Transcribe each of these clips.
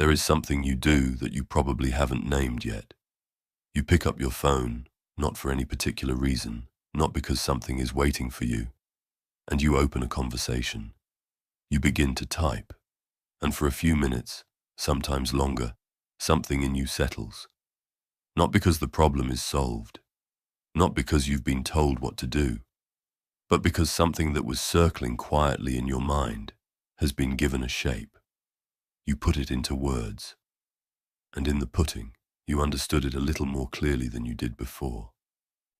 There is something you do that you probably haven't named yet. You pick up your phone, not for any particular reason, not because something is waiting for you, and you open a conversation. You begin to type, and for a few minutes, sometimes longer, something in you settles. Not because the problem is solved, not because you've been told what to do, but because something that was circling quietly in your mind has been given a shape. You put it into words, and in the putting, you understood it a little more clearly than you did before.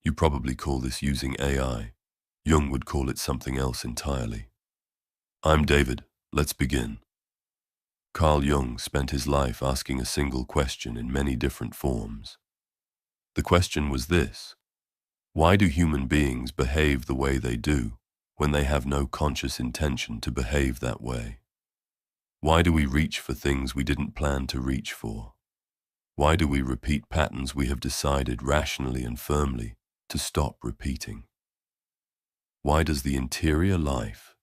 You probably call this using AI. Jung would call it something else entirely. I'm David. Let's begin. Carl Jung spent his life asking a single question in many different forms. The question was this: why do human beings behave the way they do when they have no conscious intention to behave that way? Why do we reach for things we didn't plan to reach for? Why do we repeat patterns we have decided rationally and firmly to stop repeating? Why does the interior life,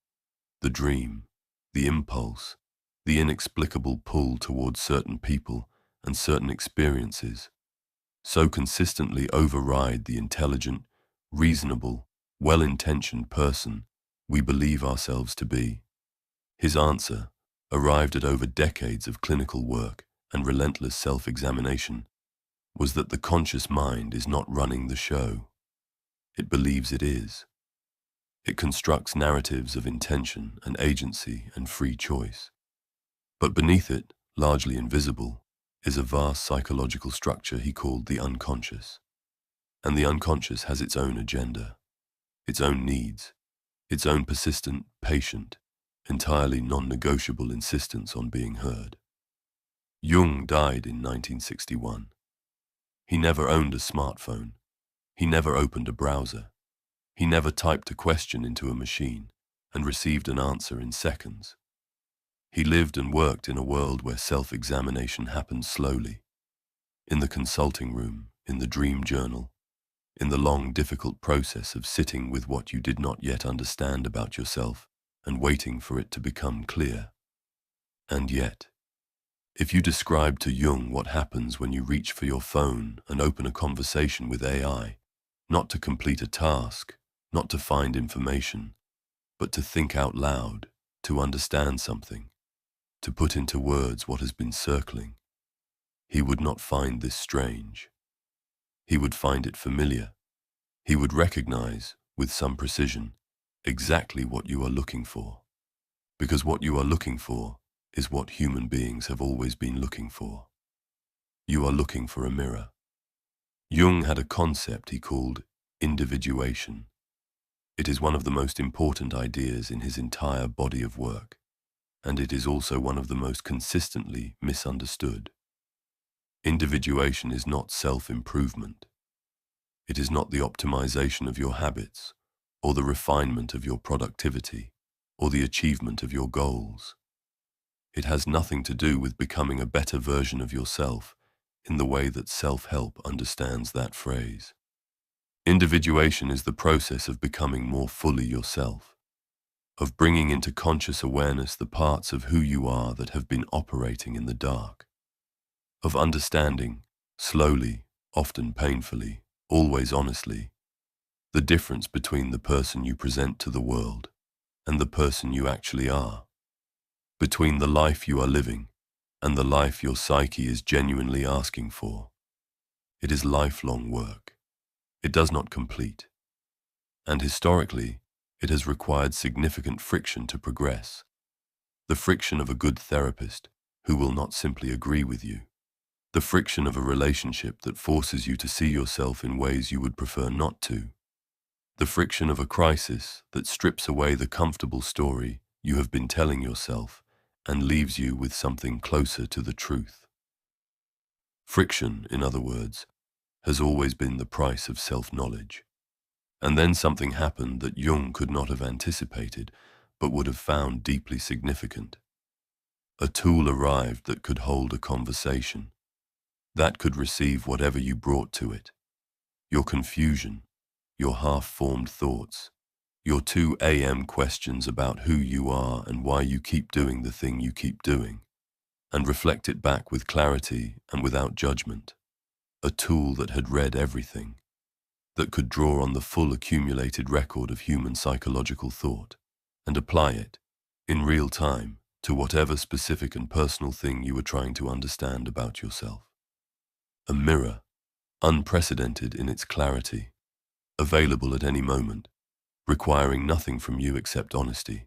the dream, the impulse, the inexplicable pull towards certain people and certain experiences so consistently override the intelligent, reasonable, well-intentioned person we believe ourselves to be? His answer, arrived at over decades of clinical work and relentless self-examination, was that the conscious mind is not running the show. It believes it is. It constructs narratives of intention and agency and free choice. But beneath it, largely invisible, is a vast psychological structure he called the unconscious. And the unconscious has its own agenda, its own needs, its own persistent, patient, entirely non-negotiable insistence on being heard. Jung died in 1961. He never owned a smartphone. He never opened a browser. He never typed a question into a machine and received an answer in seconds. He lived and worked in a world where self-examination happened slowly. In the consulting room, in the dream journal, in the long, difficult process of sitting with what you did not yet understand about yourself and waiting for it to become clear. And yet, if you describe to Jung what happens when you reach for your phone and open a conversation with AI, not to complete a task, not to find information, but to think out loud, to understand something, to put into words what has been circling, he would not find this strange. He would find it familiar. He would recognize, with some precision, exactly what you are looking for. Because what you are looking for is what human beings have always been looking for. You are looking for a mirror. Jung had a concept he called individuation. It is one of the most important ideas in his entire body of work, and it is also one of the most consistently misunderstood. Individuation is not self-improvement. It is not the optimization of your habits, or the refinement of your productivity, or the achievement of your goals. It has nothing to do with becoming a better version of yourself in the way that self-help understands that phrase. Individuation is the process of becoming more fully yourself, of bringing into conscious awareness the parts of who you are that have been operating in the dark, of understanding, slowly, often painfully, always honestly, the difference between the person you present to the world and the person you actually are, between the life you are living and the life your psyche is genuinely asking for. It is lifelong work. It does not complete. And historically, it has required significant friction to progress. The friction of a good therapist who will not simply agree with you. The friction of a relationship that forces you to see yourself in ways you would prefer not to. The friction of a crisis that strips away the comfortable story you have been telling yourself and leaves you with something closer to the truth. Friction, in other words, has always been the price of self-knowledge. And then something happened that Jung could not have anticipated, but would have found deeply significant. A tool arrived that could hold a conversation, that could receive whatever you brought to it. Your confusion, your half-formed thoughts, your 2 a.m. questions about who you are and why you keep doing the thing you keep doing. and reflect it back with clarity and without judgment. A tool that had read everything, that could draw on the full accumulated record of human psychological thought and apply it, in real time, to whatever specific and personal thing you were trying to understand about yourself. A mirror, unprecedented in its clarity, available at any moment, requiring nothing from you except honesty.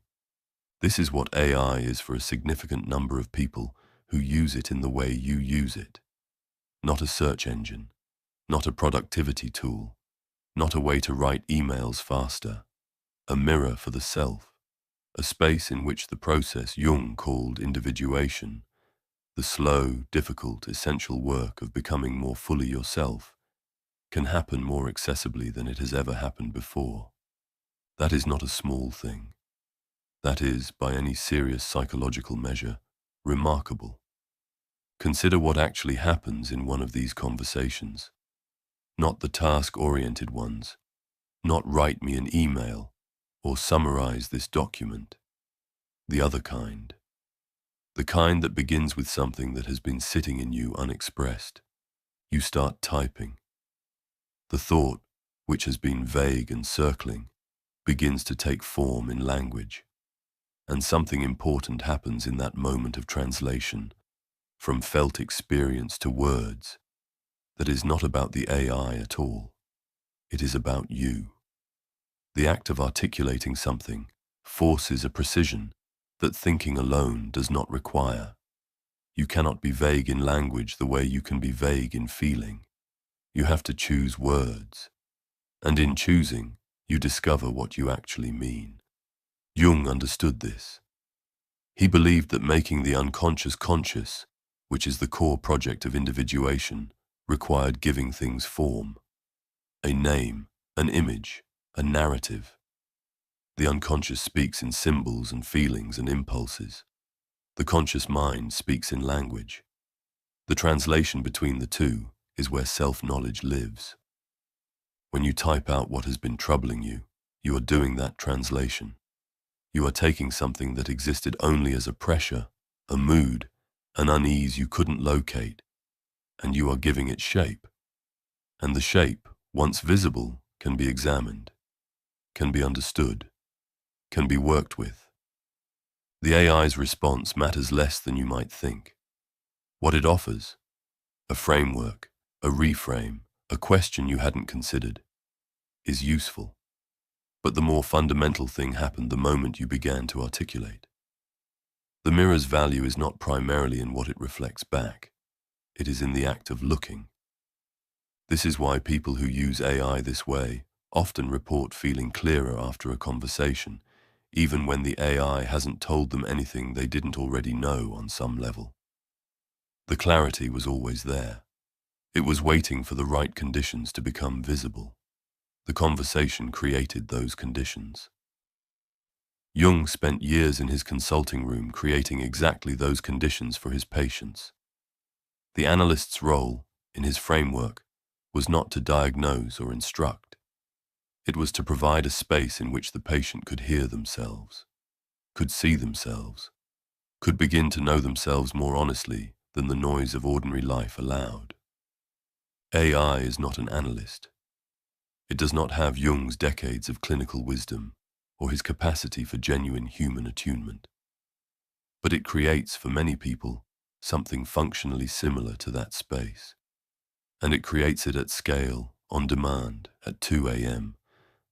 This is what AI is for a significant number of people who use it in the way you use it. Not a search engine, not a productivity tool, not a way to write emails faster. A mirror for the self, a space in which the process Jung called individuation, the slow, difficult, essential work of becoming more fully yourself, can happen more accessibly than it has ever happened before. That is not a small thing. That is, by any serious psychological measure, remarkable. Consider what actually happens in one of these conversations. Not the task-oriented ones, not write me an email or summarize this document. The other kind. The kind that begins with something that has been sitting in you unexpressed. You start typing. The thought, which has been vague and circling, begins to take form in language. And something important happens in that moment of translation, from felt experience to words, that is not about the AI at all. It is about you. The act of articulating something forces a precision that thinking alone does not require. You cannot be vague in language the way you can be vague in feeling. You have to choose words, and in choosing, you discover what you actually mean. Jung understood this. He believed that making the unconscious conscious, which is the core project of individuation, required giving things form. A name, an image, a narrative. The unconscious speaks in symbols and feelings and impulses. The conscious mind speaks in language. The translation between the two is where self-knowledge lives. When you type out what has been troubling you, you are doing that translation. You are taking something that existed only as a pressure, a mood, an unease you couldn't locate, and you are giving it shape. And the shape, once visible, can be examined, can be understood, can be worked with. The AI's response matters less than you might think. What it offers, a framework, a reframe, a question you hadn't considered, is useful. But the more fundamental thing happened the moment you began to articulate. The mirror's value is not primarily in what it reflects back. It is in the act of looking. This is why people who use AI this way often report feeling clearer after a conversation, even when the AI hasn't told them anything they didn't already know on some level. The clarity was always there. It was waiting for the right conditions to become visible. The conversation created those conditions. Jung spent years in his consulting room creating exactly those conditions for his patients. The analyst's role, in his framework, was not to diagnose or instruct. It was to provide a space in which the patient could hear themselves, could see themselves, could begin to know themselves more honestly than the noise of ordinary life allowed. AI is not an analyst. It does not have Jung's decades of clinical wisdom or his capacity for genuine human attunement. But it creates, for many people, something functionally similar to that space. And it creates it at scale, on demand, at 2 a.m.,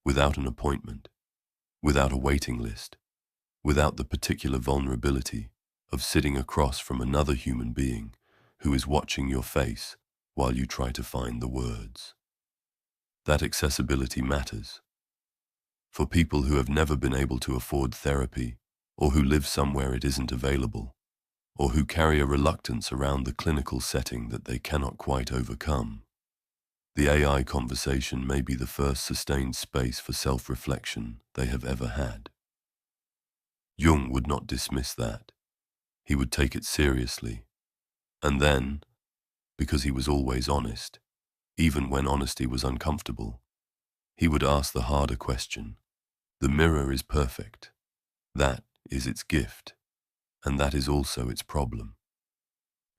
without an appointment, without a waiting list, without the particular vulnerability of sitting across from another human being who is watching your face while you try to find the words. That accessibility matters. For people who have never been able to afford therapy, or who live somewhere it isn't available, or who carry a reluctance around the clinical setting that they cannot quite overcome, the AI conversation may be the first sustained space for self-reflection they have ever had. Jung would not dismiss that. He would take it seriously. And then, because he was always honest, even when honesty was uncomfortable, he would ask the harder question. The mirror is perfect. That is its gift, and that is also its problem.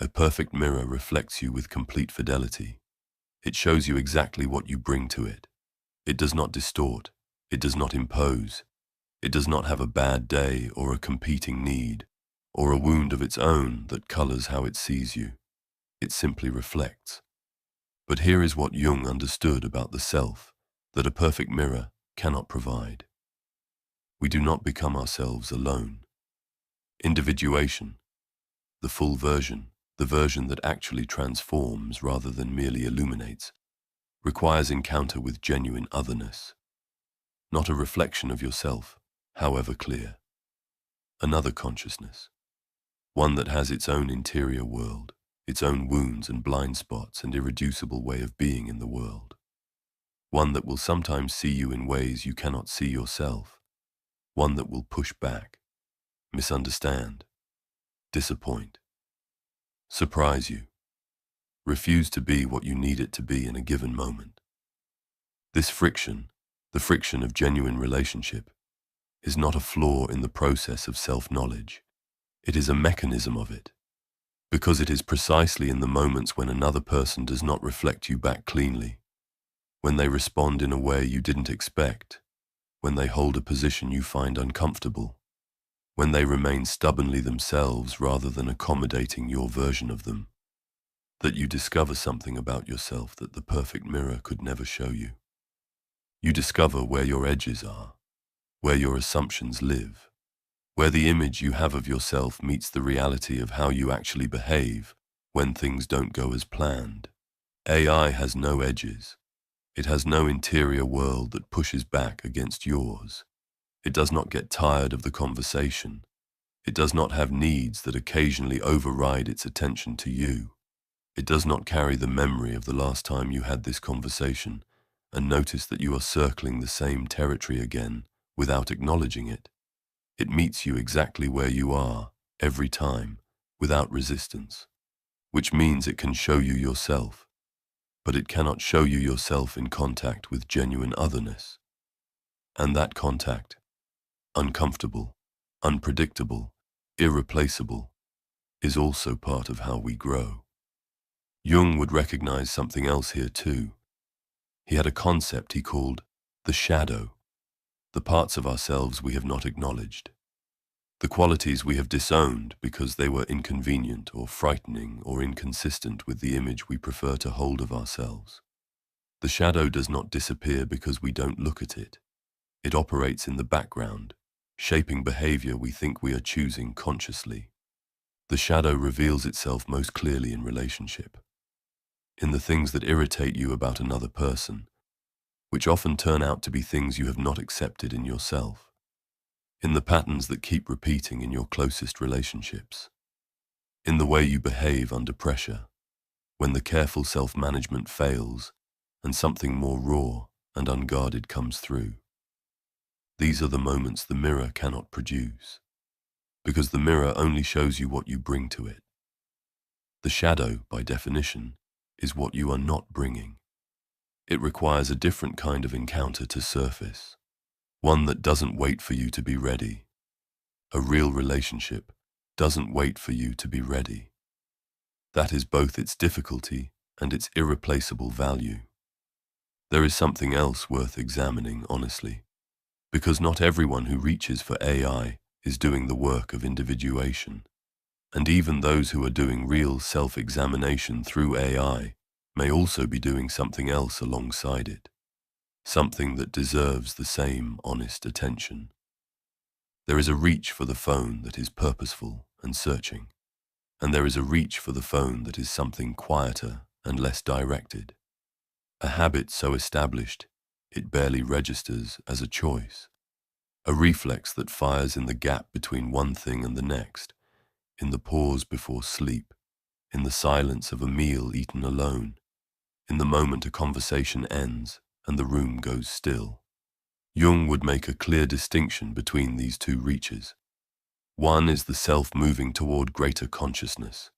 A perfect mirror reflects you with complete fidelity. It shows you exactly what you bring to it. It does not distort. It does not impose. It does not have a bad day or a competing need or a wound of its own that colors how it sees you. It simply reflects. But here is what Jung understood about the self that a perfect mirror cannot provide. We do not become ourselves alone. Individuation, the full version, the version that actually transforms rather than merely illuminates, requires encounter with genuine otherness, not a reflection of yourself, however clear. Another consciousness, one that has its own interior world, its own wounds and blind spots and irreducible way of being in the world. One that will sometimes see you in ways you cannot see yourself. One that will push back, misunderstand, disappoint, surprise you, refuse to be what you need it to be in a given moment. This friction, the friction of genuine relationship, is not a flaw in the process of self-knowledge. It is a mechanism of it, because it is precisely in the moments when another person does not reflect you back cleanly, when they respond in a way you didn't expect, when they hold a position you find uncomfortable, when they remain stubbornly themselves rather than accommodating your version of them, that you discover something about yourself that the perfect mirror could never show you. You discover where your edges are, where your assumptions live, where the image you have of yourself meets the reality of how you actually behave when things don't go as planned. AI has no edges. It has no interior world that pushes back against yours. It does not get tired of the conversation. It does not have needs that occasionally override its attention to you. It does not carry the memory of the last time you had this conversation and notice that you are circling the same territory again without acknowledging it. It meets you exactly where you are, every time, without resistance, which means it can show you yourself, but it cannot show you yourself in contact with genuine otherness. And that contact, uncomfortable, unpredictable, irreplaceable, is also part of how we grow. Jung would recognize something else here too. He had a concept he called the shadow, the parts of ourselves we have not acknowledged, the qualities we have disowned because they were inconvenient or frightening or inconsistent with the image we prefer to hold of ourselves. The shadow does not disappear because we don't look at it. It operates in the background, shaping behavior we think we are choosing consciously. The shadow reveals itself most clearly in relationship, in the things that irritate you about another person, which often turn out to be things you have not accepted in yourself, in the patterns that keep repeating in your closest relationships, in the way you behave under pressure, when the careful self-management fails and something more raw and unguarded comes through. These are the moments the mirror cannot produce, because the mirror only shows you what you bring to it. The shadow, by definition, is what you are not bringing. It requires a different kind of encounter to surface, one that doesn't wait for you to be ready. A real relationship doesn't wait for you to be ready. That is both its difficulty and its irreplaceable value. There is something else worth examining honestly, because not everyone who reaches for AI is doing the work of individuation, and even those who are doing real self-examination through AI may also be doing something else alongside it, something that deserves the same honest attention. There is a reach for the phone that is purposeful and searching, and there is a reach for the phone that is something quieter and less directed, a habit so established it barely registers as a choice, a reflex that fires in the gap between one thing and the next, in the pause before sleep, in the silence of a meal eaten alone, in the moment a conversation ends and the room goes still. Jung would make a clear distinction between these two reaches. One is the self moving toward greater consciousness.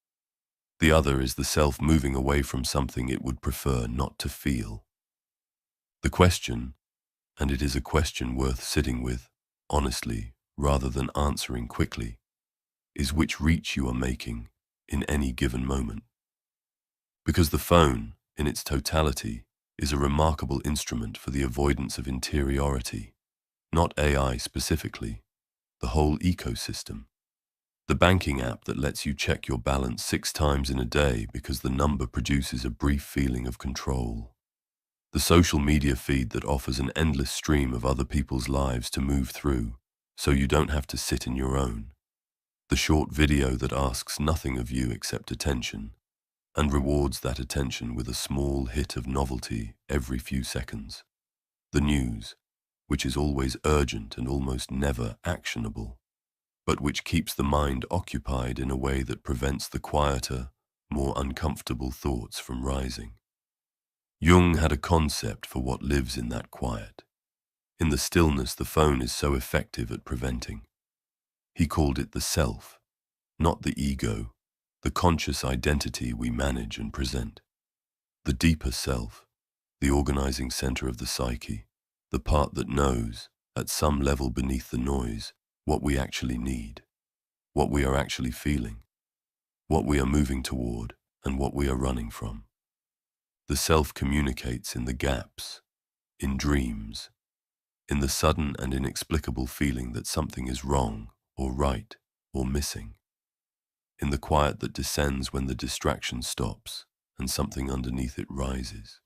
The other is the self moving away from something it would prefer not to feel. The question, and it is a question worth sitting with, honestly, rather than answering quickly, is which reach you are making in any given moment. Because the phone, in its totality, is a remarkable instrument for the avoidance of interiority, not AI specifically, the whole ecosystem. The banking app that lets you check your balance 6 times in a day because the number produces a brief feeling of control. The social media feed that offers an endless stream of other people's lives to move through, so you don't have to sit in your own. The short video that asks nothing of you except attention, and rewards that attention with a small hit of novelty every few seconds. The news, which is always urgent and almost never actionable, but which keeps the mind occupied in a way that prevents the quieter, more uncomfortable thoughts from rising. Jung had a concept for what lives in that quiet. In the stillness the phone is so effective at preventing. He called it the self, not the ego, the conscious identity we manage and present. The deeper self, the organizing center of the psyche, the part that knows, at some level beneath the noise, what we actually need, what we are actually feeling, what we are moving toward, and what we are running from. The self communicates in the gaps, in dreams, in the sudden and inexplicable feeling that something is wrong or right or missing, in the quiet that descends when the distraction stops and something underneath it rises.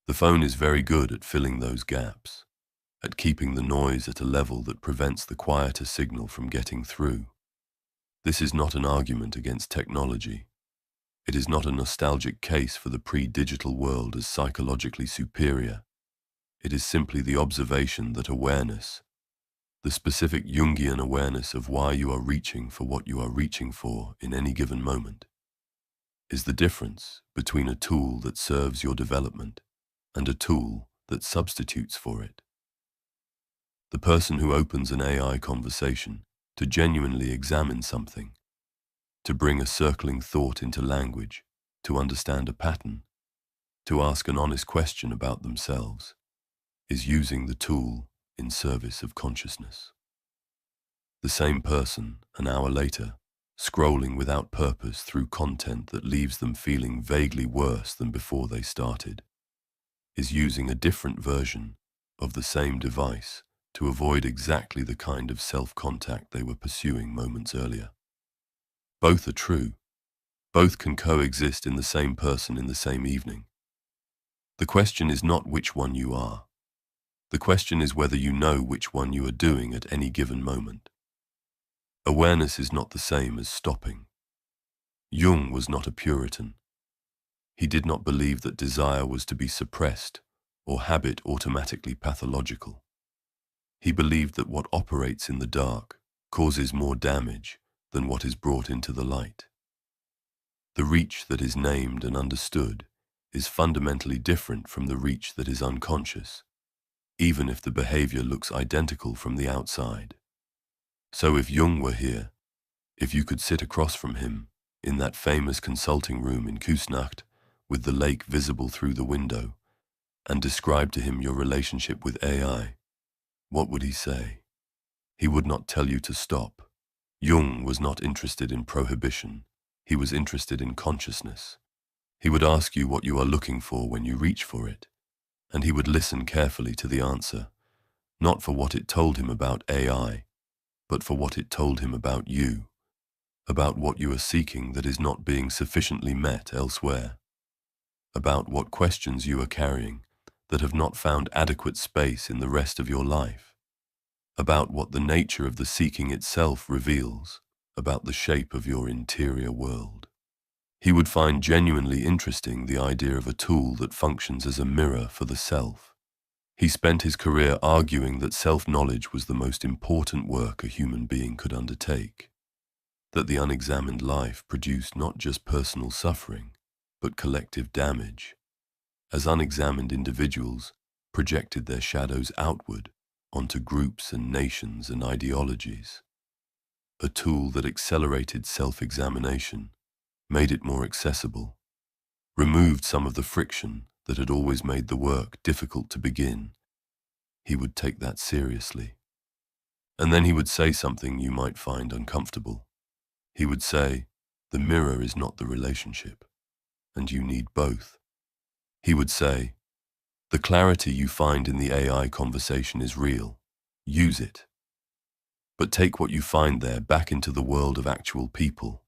The phone is very good at filling those gaps, at keeping the noise at a level that prevents the quieter signal from getting through. This is not an argument against technology. It is not a nostalgic case for the pre-digital world as psychologically superior. It is simply the observation that awareness, the specific Jungian awareness of why you are reaching for what you are reaching for in any given moment, is the difference between a tool that serves your development and a tool that substitutes for it. The person who opens an AI conversation to genuinely examine something, to bring a circling thought into language, to understand a pattern, to ask an honest question about themselves, is using the tool in service of consciousness. The same person, an hour later, scrolling without purpose through content that leaves them feeling vaguely worse than before they started, is using a different version of the same device to avoid exactly the kind of self-contact they were pursuing moments earlier. Both are true. Both can coexist in the same person in the same evening. The question is not which one you are. The question is whether you know which one you are doing at any given moment. Awareness is not the same as stopping. Jung was not a Puritan. He did not believe that desire was to be suppressed or habit automatically pathological. He believed that what operates in the dark causes more damage than what is brought into the light. The reach that is named and understood is fundamentally different from the reach that is unconscious, even if the behavior looks identical from the outside. So if Jung were here, if you could sit across from him in that famous consulting room in Kusnacht with the lake visible through the window and describe to him your relationship with AI, what would he say? He would not tell you to stop. Jung was not interested in prohibition. He was interested in consciousness. He would ask you what you are looking for when you reach for it, and he would listen carefully to the answer, not for what it told him about AI, but for what it told him about you, about what you are seeking that is not being sufficiently met elsewhere, about what questions you are carrying that have not found adequate space in the rest of your life, about what the nature of the seeking itself reveals, about the shape of your interior world. He would find genuinely interesting the idea of a tool that functions as a mirror for the self. He spent his career arguing that self-knowledge was the most important work a human being could undertake, that the unexamined life produced not just personal suffering, but collective damage, as unexamined individuals projected their shadows outward onto groups and nations and ideologies. A tool that accelerated self-examination, made it more accessible, removed some of the friction that had always made the work difficult to begin. He would take that seriously. And then he would say something you might find uncomfortable. He would say, The mirror is not the relationship, and you need both. He would say, the clarity you find in the AI conversation is real. Use it. But take what you find there back into the world of actual people,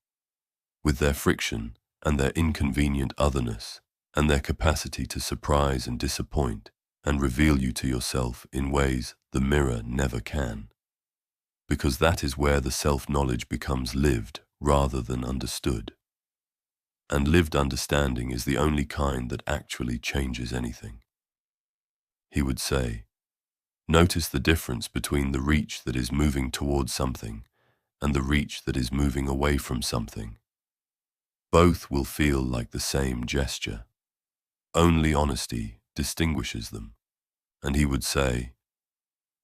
with their friction and their inconvenient otherness, and their capacity to surprise and disappoint, and reveal you to yourself in ways the mirror never can. Because that is where the self-knowledge becomes lived rather than understood. And lived understanding is the only kind that actually changes anything. He would say, notice the difference between the reach that is moving towards something and the reach that is moving away from something. Both will feel like the same gesture. Only honesty distinguishes them. And he would say,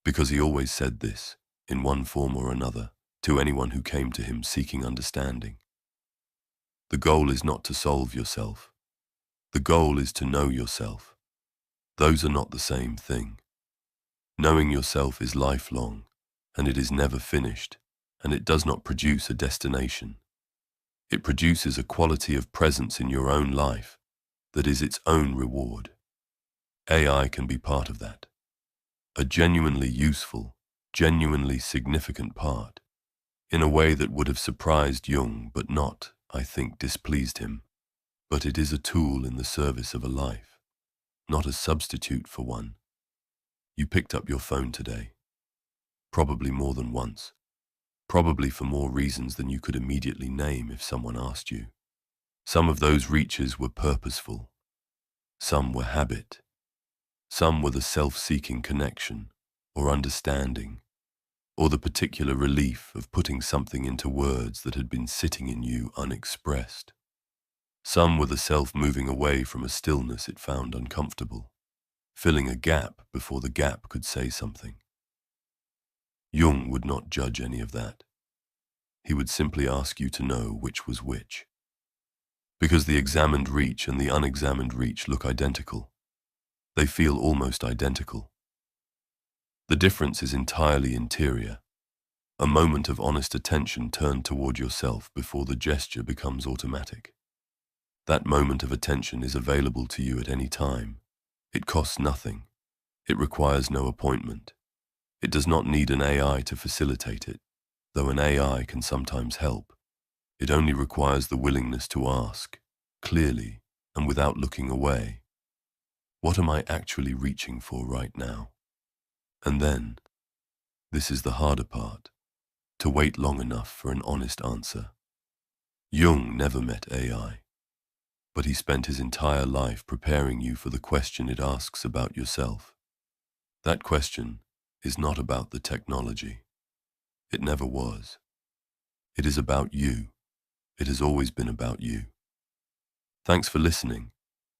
because he always said this, in one form or another, to anyone who came to him seeking understanding. The goal is not to solve yourself. The goal is to know yourself. Those are not the same thing. Knowing yourself is lifelong, and it is never finished, and it does not produce a destination. It produces a quality of presence in your own life that is its own reward. AI can be part of that. A genuinely useful, genuinely significant part, in a way that would have surprised Jung but not, I think, displeased him. But it is a tool in the service of a life, not a substitute for one. You picked up your phone today, probably more than once, probably for more reasons than you could immediately name if someone asked you. Some of those reaches were purposeful, some were habit, some were the self-seeking connection or understanding, or the particular relief of putting something into words that had been sitting in you unexpressed. Some were the self moving away from a stillness it found uncomfortable, filling a gap before the gap could say something. Jung would not judge any of that. He would simply ask you to know which was which. Because the examined reach and the unexamined reach look identical. They feel almost identical. The difference is entirely interior, a moment of honest attention turned toward yourself before the gesture becomes automatic. That moment of attention is available to you at any time. It costs nothing. It requires no appointment. It does not need an AI to facilitate it, though an AI can sometimes help. It only requires the willingness to ask, clearly and without looking away, what am I actually reaching for right now? And then, this is the harder part, to wait long enough for an honest answer. Jung never met AI. But he spent his entire life preparing you for the question it asks about yourself. That question is not about the technology. It never was. It is about you. It has always been about you. Thanks for listening,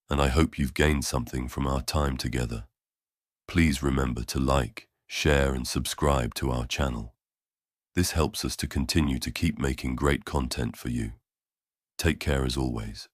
and I hope you've gained something from our time together. Please remember to like, share, and subscribe to our channel. This helps us to continue to keep making great content for you. Take care as always.